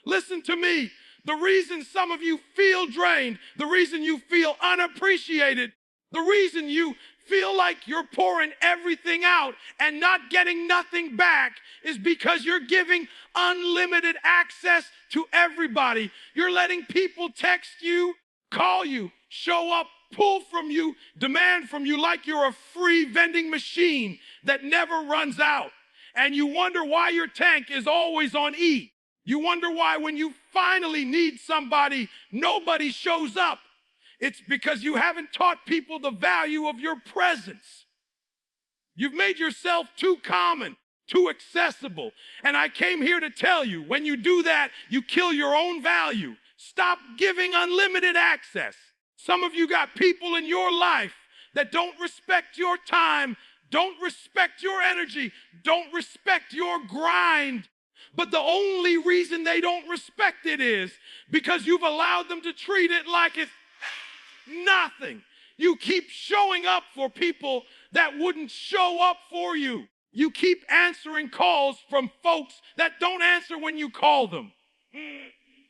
Listen to me. The reason some of you feel drained, the reason you feel unappreciated, the reason you feel like you're pouring everything out and not getting nothing back is because you're giving unlimited access to everybody. You're letting people text you, call you, show up, pull from you, demand from you like you're a free vending machine that never runs out. And you wonder why your tank is always on E. You wonder why when you finally need somebody, nobody shows up. It's because you haven't taught people the value of your presence. You've made yourself too common, too accessible. And I came here to tell you, when you do that, you kill your own value. Stop giving unlimited access. Some of you got people in your life that don't respect your time, don't respect your energy, don't respect your grind. But the only reason they don't respect it is because you've allowed them to treat it like it's nothing. You keep showing up for people that wouldn't show up for you. You keep answering calls from folks that don't answer when you call them.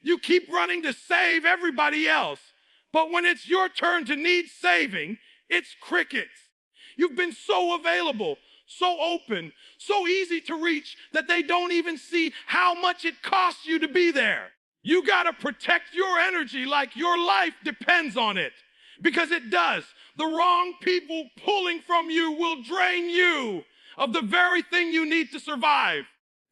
You keep running to save everybody else. But when it's your turn to need saving, it's crickets. You've been so available, so open, so easy to reach that they don't even see how much it costs you to be there. You got to protect your energy like your life depends on it, because it does. The wrong people pulling from you will drain you of the very thing you need to survive.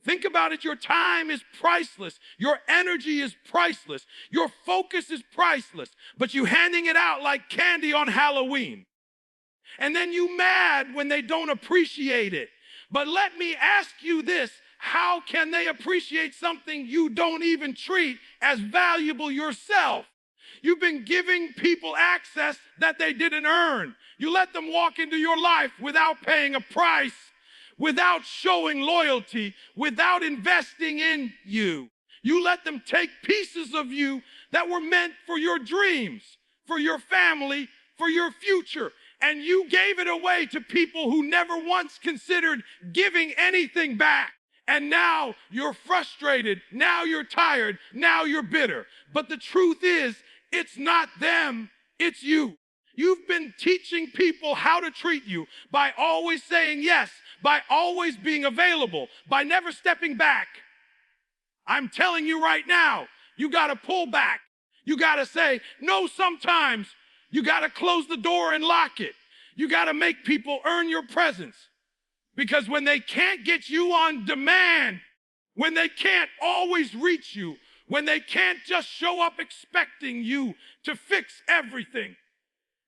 Think about it. Your time is priceless. Your energy is priceless. Your focus is priceless, but you handing it out like candy on Halloween. And then you mad when they don't appreciate it. But let me ask you this. How can they appreciate something you don't even treat as valuable yourself? You've been giving people access that they didn't earn. You let them walk into your life without paying a price, without showing loyalty, without investing in you. You let them take pieces of you that were meant for your dreams, for your family, for your future. And you gave it away to people who never once considered giving anything back. And now you're frustrated. Now you're tired. Now you're bitter. But the truth is, it's not them, it's you. You've been teaching people how to treat you by always saying yes, by always being available, by never stepping back. I'm telling you right now, you got to pull back. You got to say no sometimes. You got to close the door and lock it. You got to make people earn your presence. Because when they can't get you on demand, when they can't always reach you, when they can't just show up expecting you to fix everything,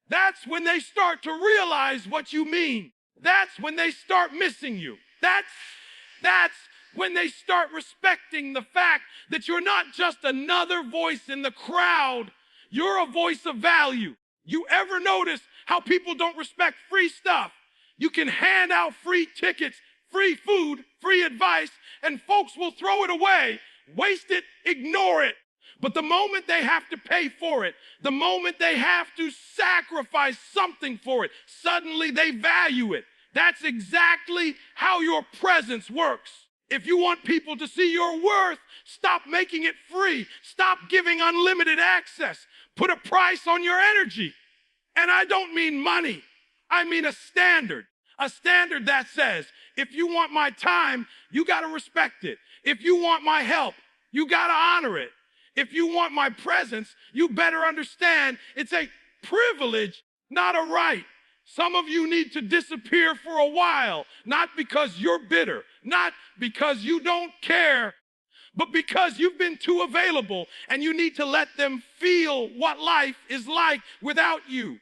that's when they start to realize what you mean. That's when they start missing you. That's when they start respecting the fact that you're not just another voice in the crowd. You're a voice of value. You ever notice how people don't respect free stuff? You can hand out free tickets, free food, free advice, and folks will throw it away, waste it, ignore it. But the moment they have to pay for it, the moment they have to sacrifice something for it, suddenly they value it. That's exactly how your presence works. If you want people to see your worth, stop making it free. Stop giving unlimited access. Put a price on your energy. And I don't mean money. I mean a standard that says, if you want my time, you got to respect it. If you want my help, you got to honor it. If you want my presence, you better understand it's a privilege, not a right. Some of you need to disappear for a while, not because you're bitter, not because you don't care, but because you've been too available and you need to let them feel what life is like without you.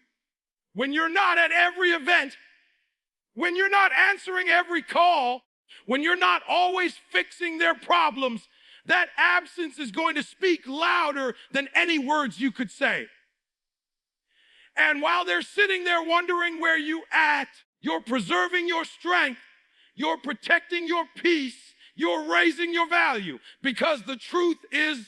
When you're not at every event, when you're not answering every call, when you're not always fixing their problems, that absence is going to speak louder than any words you could say. And while they're sitting there wondering where you at, you're preserving your strength, you're protecting your peace, you're raising your value. Because the truth is,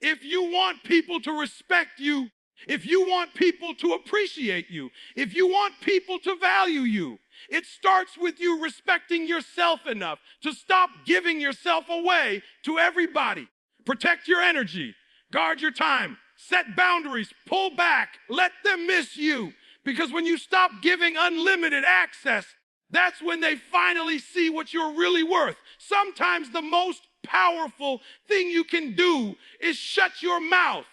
if you want people to respect you, if you want people to appreciate you, if you want people to value you, it starts with you respecting yourself enough to stop giving yourself away to everybody. Protect your energy. Guard your time. Set boundaries. Pull back. Let them miss you. Because when you stop giving unlimited access, that's when they finally see what you're really worth. Sometimes the most powerful thing you can do is shut your mouth.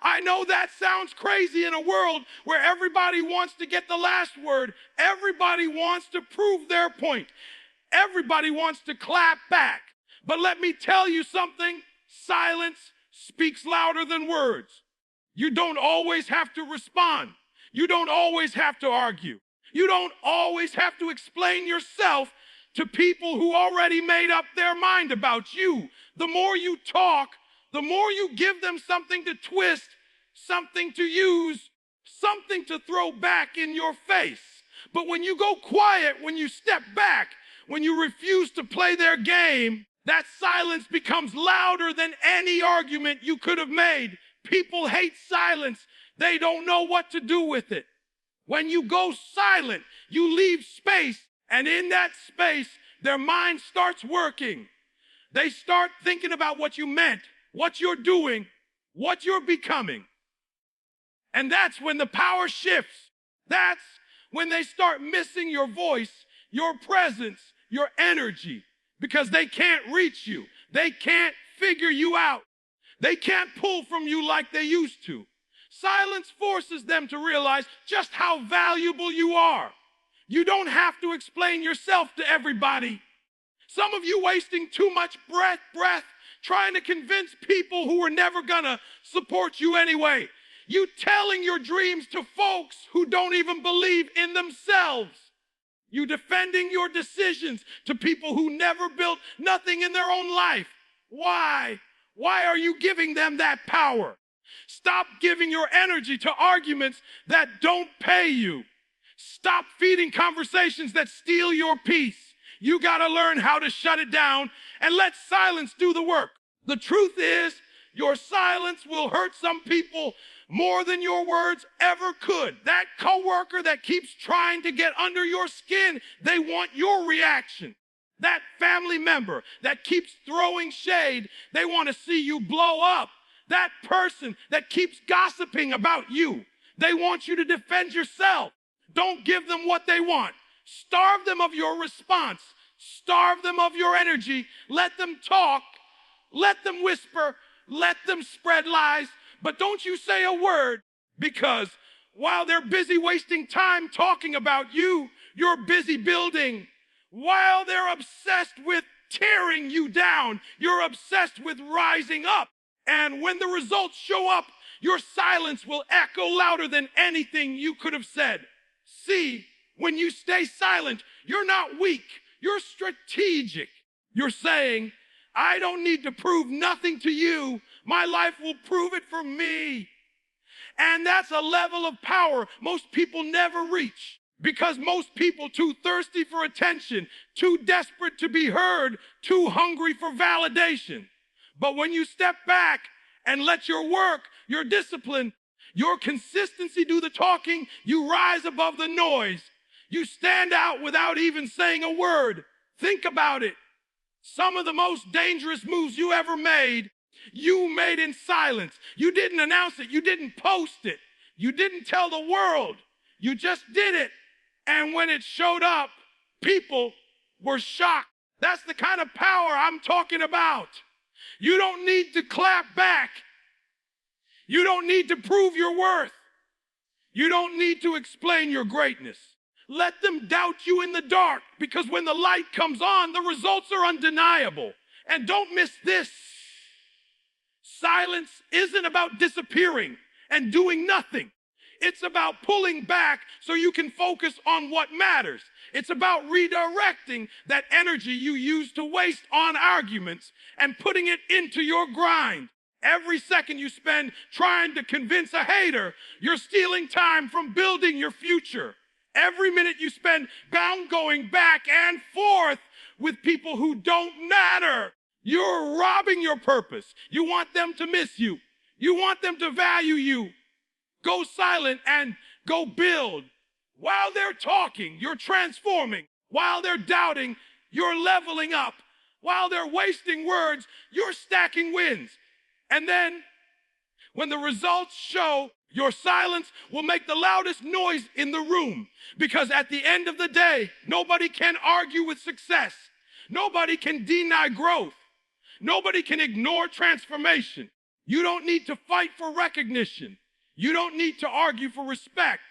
I know that sounds crazy in a world where everybody wants to get the last word. Everybody wants to prove their point. Everybody wants to clap back. But let me tell you something. Silence speaks louder than words. You don't always have to respond. You don't always have to argue. You don't always have to explain yourself to people who already made up their mind about you. The more you talk, the more you give them something to twist, something to use, something to throw back in your face. But when you go quiet, when you step back, when you refuse to play their game, that silence becomes louder than any argument you could have made. People hate silence. They don't know what to do with it. When you go silent, you leave space, and in that space, their mind starts working. They start thinking about what you meant, what you're doing, what you're becoming. And that's when the power shifts. That's when they start missing your voice, your presence, your energy, because they can't reach you. They can't figure you out. They can't pull from you like they used to. Silence forces them to realize just how valuable you are. You don't have to explain yourself to everybody. Some of you wasting too much breath, trying to convince people who are never gonna support you anyway. You telling your dreams to folks who don't even believe in themselves. You defending your decisions to people who never built nothing in their own life. Why? Why are you giving them that power? Stop giving your energy to arguments that don't pay you. Stop feeding conversations that steal your peace. You got to learn how to shut it down and let silence do the work. The truth is, your silence will hurt some people more than your words ever could. That coworker that keeps trying to get under your skin, they want your reaction. That family member that keeps throwing shade, they want to see you blow up. That person that keeps gossiping about you, they want you to defend yourself. Don't give them what they want. Starve them of your response. Starve them of your energy. Let them talk. Let them whisper. Let them spread lies. But don't you say a word, because while they're busy wasting time talking about you, you're busy building. While they're obsessed with tearing you down, you're obsessed with rising up. And when the results show up, your silence will echo louder than anything you could have said. See, when you stay silent, you're not weak. You're strategic. You're saying, I don't need to prove nothing to you. My life will prove it for me. And that's a level of power most people never reach, because most people too thirsty for attention, too desperate to be heard, too hungry for validation. But when you step back and let your work, your discipline, your consistency do the talking, you rise above the noise. You stand out without even saying a word. Think about it. Some of the most dangerous moves you ever made, you made in silence. You didn't announce it. You didn't post it. You didn't tell the world. You just did it. And when it showed up, people were shocked. That's the kind of power I'm talking about. You don't need to clap back. You don't need to prove your worth. You don't need to explain your greatness. Let them doubt you in the dark, because when the light comes on, the results are undeniable. And don't miss this. Silence isn't about disappearing and doing nothing. It's about pulling back so you can focus on what matters. It's about redirecting that energy you use to waste on arguments and putting it into your grind. Every second you spend trying to convince a hater, you're stealing time from building your future. Every minute you spend going back and forth with people who don't matter, you're robbing your purpose. You want them to miss you. You want them to value you. Go silent and go build. While they're talking, you're transforming. While they're doubting, you're leveling up. While they're wasting words, you're stacking wins. And then when the results show, your silence will make the loudest noise in the room. Because at the end of the day, nobody can argue with success. Nobody can deny growth. Nobody can ignore transformation. You don't need to fight for recognition. You don't need to argue for respect.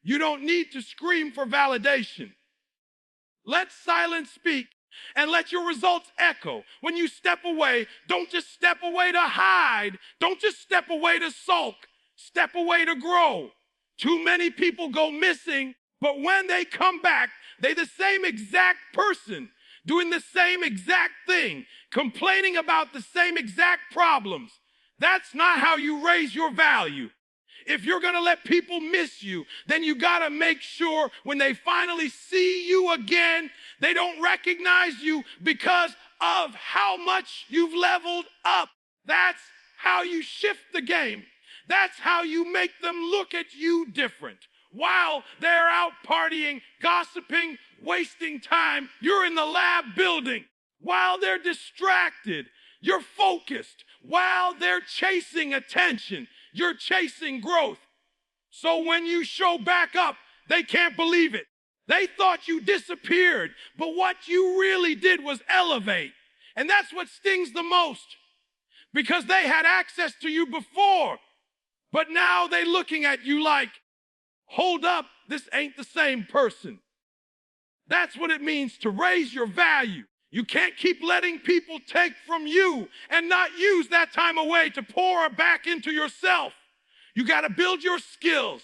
You don't need to scream for validation. Let silence speak and let your results echo. When you step away, don't just step away to hide. Don't just step away to sulk. Step away to grow. Too many people go missing, but when they come back, they're the same exact person, doing the same exact thing, complaining about the same exact problems. That's not how you raise your value. If you're going to let people miss you, then you got to make sure when they finally see you again, they don't recognize you because of how much you've leveled up. That's how you shift the game. That's how you make them look at you different. While they're out partying, gossiping, wasting time, you're in the lab building. While they're distracted, you're focused. While they're chasing attention, you're chasing growth. So when you show back up, they can't believe it. They thought you disappeared, but what you really did was elevate. And that's what stings the most, because they had access to you before, but now they're looking at you like, hold up, this ain't the same person. That's what it means to raise your value. You can't keep letting people take from you and not use that time away to pour back into yourself. You got to build your skills.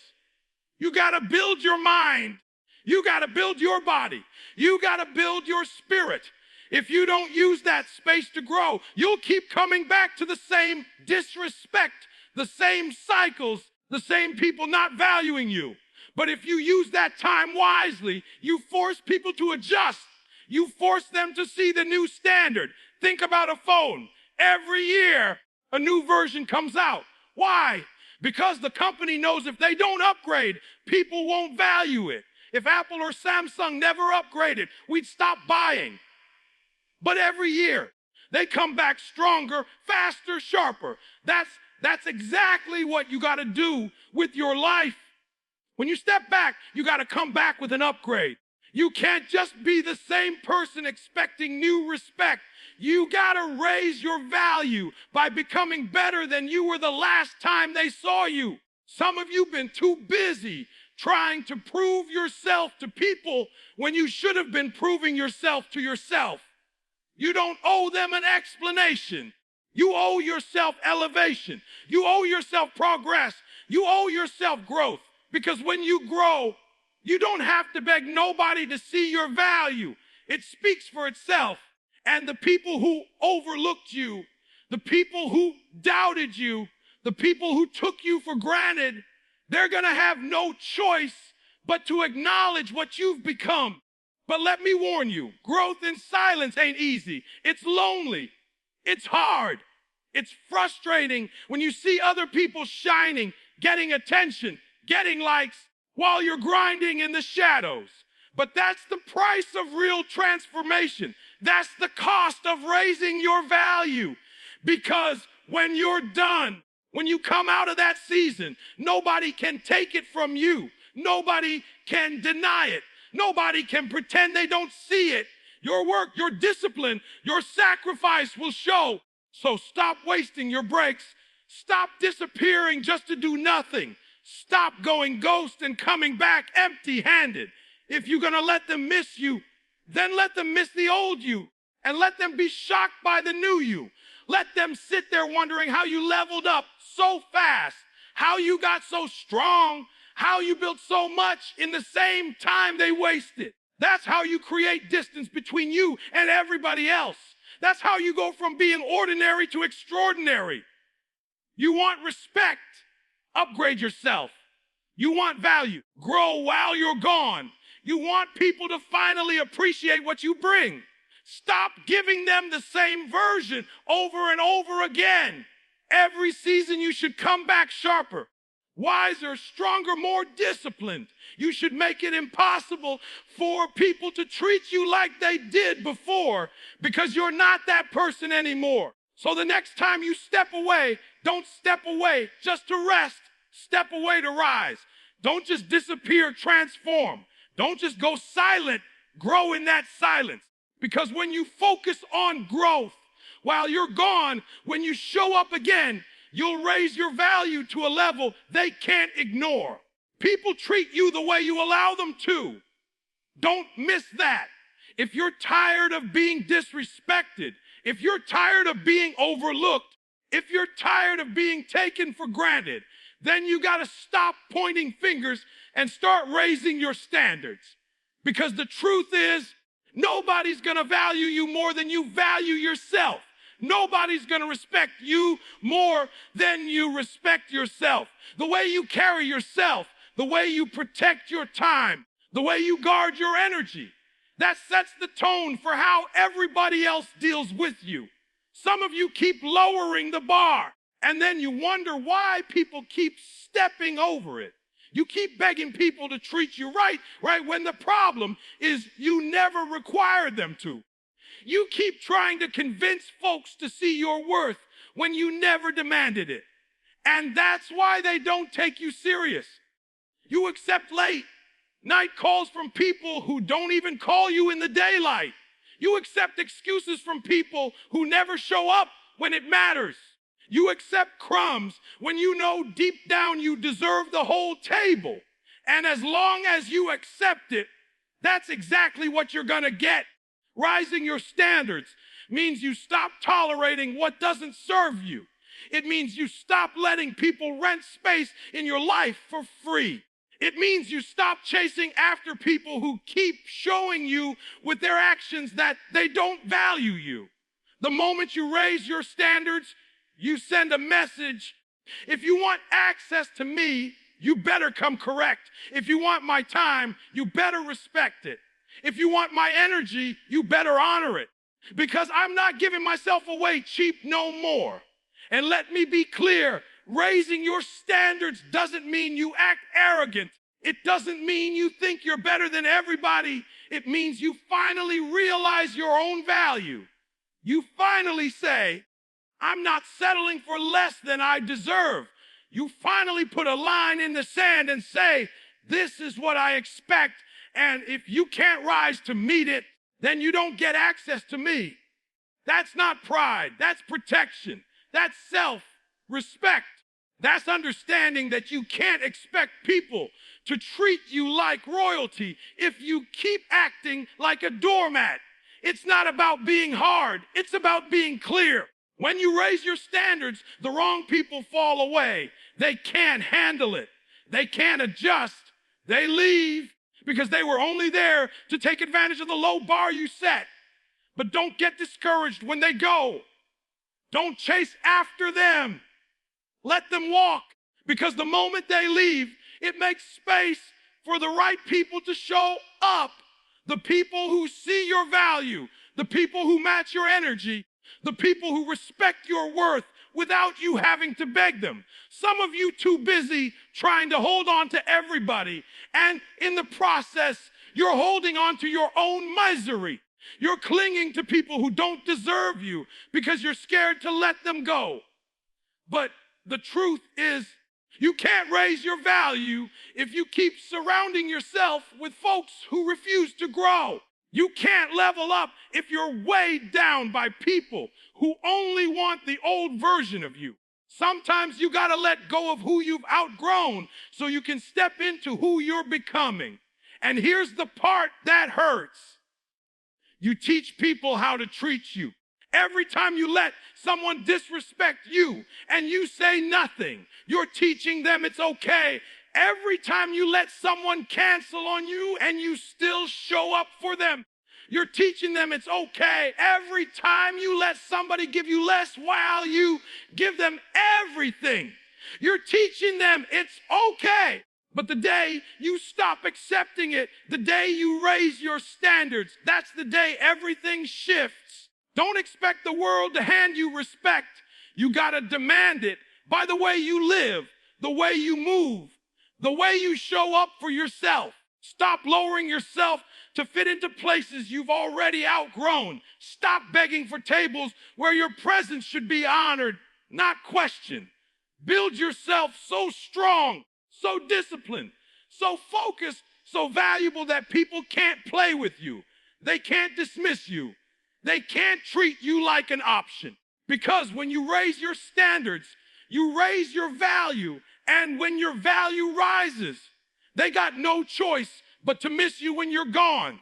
You got to build your mind. You got to build your body. You got to build your spirit. If you don't use that space to grow, you'll keep coming back to the same disrespect, the same cycles, the same people not valuing you. But if you use that time wisely, you force people to adjust. You force them to see the new standard. Think about a phone. Every year, a new version comes out. Why? Because the company knows if they don't upgrade, people won't value it. If Apple or Samsung never upgraded, we'd stop buying. But every year, they come back stronger, faster, sharper. That's exactly what you got to do with your life. When you step back, you got to come back with an upgrade. You can't just be the same person expecting new respect. You got to raise your value by becoming better than you were the last time they saw you. Some of you have been too busy trying to prove yourself to people when you should have been proving yourself to yourself. You don't owe them an explanation. You owe yourself elevation. You owe yourself progress. You owe yourself growth. Because when you grow, you don't have to beg nobody to see your value. It speaks for itself. And the people who overlooked you, the people who doubted you, the people who took you for granted, they're going to have no choice but to acknowledge what you've become. But let me warn you, growth in silence ain't easy. It's lonely. It's hard. It's frustrating when you see other people shining, getting attention, getting likes, while you're grinding in the shadows. But that's the price of real transformation. That's the cost of raising your value. Because when you're done, when you come out of that season, nobody can take it from you. Nobody can deny it. Nobody can pretend they don't see it. Your work, your discipline, your sacrifice will show. So stop wasting your breaks. Stop disappearing just to do nothing. Stop going ghost and coming back empty-handed. If you're going to let them miss you, then let them miss the old you and let them be shocked by the new you. Let them sit there wondering how you leveled up so fast, how you got so strong, how you built so much in the same time they wasted. That's how you create distance between you and everybody else. That's how you go from being ordinary to extraordinary. You want respect? Upgrade yourself. You want value? Grow while you're gone. You want people to finally appreciate what you bring. Stop giving them the same version over and over again. Every season you should come back sharper. wiser, stronger, more disciplined. You should make it impossible for people to treat you like they did before because you're not that person anymore. So the next time you step away, don't step away just to rest. Step away to rise. Don't just disappear, transform. Don't just go silent, grow in that silence. Because when you focus on growth while you're gone, when you show up again, you'll raise your value to a level they can't ignore. People treat you the way you allow them to. Don't miss that. If you're tired of being disrespected, if you're tired of being overlooked, if you're tired of being taken for granted, then you got to stop pointing fingers and start raising your standards. Because the truth is, nobody's going to value you more than you value yourself. Nobody's going to respect you more than you respect yourself. The way you carry yourself, the way you protect your time, the way you guard your energy, that sets the tone for how everybody else deals with you. Some of you keep lowering the bar, and then you wonder why people keep stepping over it. You keep begging people to treat you right, when the problem is you never required them to. You keep trying to convince folks to see your worth when you never demanded it. And that's why they don't take you serious. You accept late night calls from people who don't even call you in the daylight. You accept excuses from people who never show up when it matters. You accept crumbs when you know deep down you deserve the whole table. And as long as you accept it, that's exactly what you're going to get. Rising your standards means you stop tolerating what doesn't serve you. It means you stop letting people rent space in your life for free. It means you stop chasing after people who keep showing you with their actions that they don't value you. The moment you raise your standards, you send a message. If you want access to me, you better come correct. If you want my time, you better respect it. If you want my energy, you better honor it. Because I'm not giving myself away cheap no more. And let me be clear, raising your standards doesn't mean you act arrogant. It doesn't mean you think you're better than everybody. It means you finally realize your own value. You finally say, I'm not settling for less than I deserve. You finally put a line in the sand and say, this is what I expect. And if you can't rise to meet it, then you don't get access to me. That's not pride. That's protection. That's self-respect. That's understanding that you can't expect people to treat you like royalty if you keep acting like a doormat. It's not about being hard. It's about being clear. When you raise your standards, the wrong people fall away. They can't handle it. They can't adjust. They leave because they were only there to take advantage of the low bar you set. But don't get discouraged when they go. Don't chase after them. Let them walk, because the moment they leave, it makes space for the right people to show up. The people who see your value, the people who match your energy, the people who respect your worth without you having to beg them. Some of you too busy trying to hold on to everybody, and in the process, you're holding on to your own misery. You're clinging to people who don't deserve you because you're scared to let them go. But the truth is, you can't raise your value if you keep surrounding yourself with folks who refuse to grow. You can't level up if you're weighed down by people who only want the old version of you. Sometimes you got to let go of who you've outgrown so you can step into who you're becoming. And here's the part that hurts. You teach people how to treat you. Every time you let someone disrespect you and you say nothing, you're teaching them it's okay. Every time you let someone cancel on you and you still show up for them, you're teaching them it's okay. Every time you let somebody give you less while you give them everything, you're teaching them it's okay. But the day you stop accepting it, the day you raise your standards, that's the day everything shifts. Don't expect the world to hand you respect. You got to demand it by the way you live, the way you move, the way you show up for yourself. Stop lowering yourself to fit into places you've already outgrown. Stop begging for tables where your presence should be honored, not questioned. Build yourself so strong, so disciplined, so focused, so valuable that people can't play with you. They can't dismiss you. They can't treat you like an option. Because when you raise your standards, you raise your value. And when your value rises, they got no choice but to miss you when you're gone.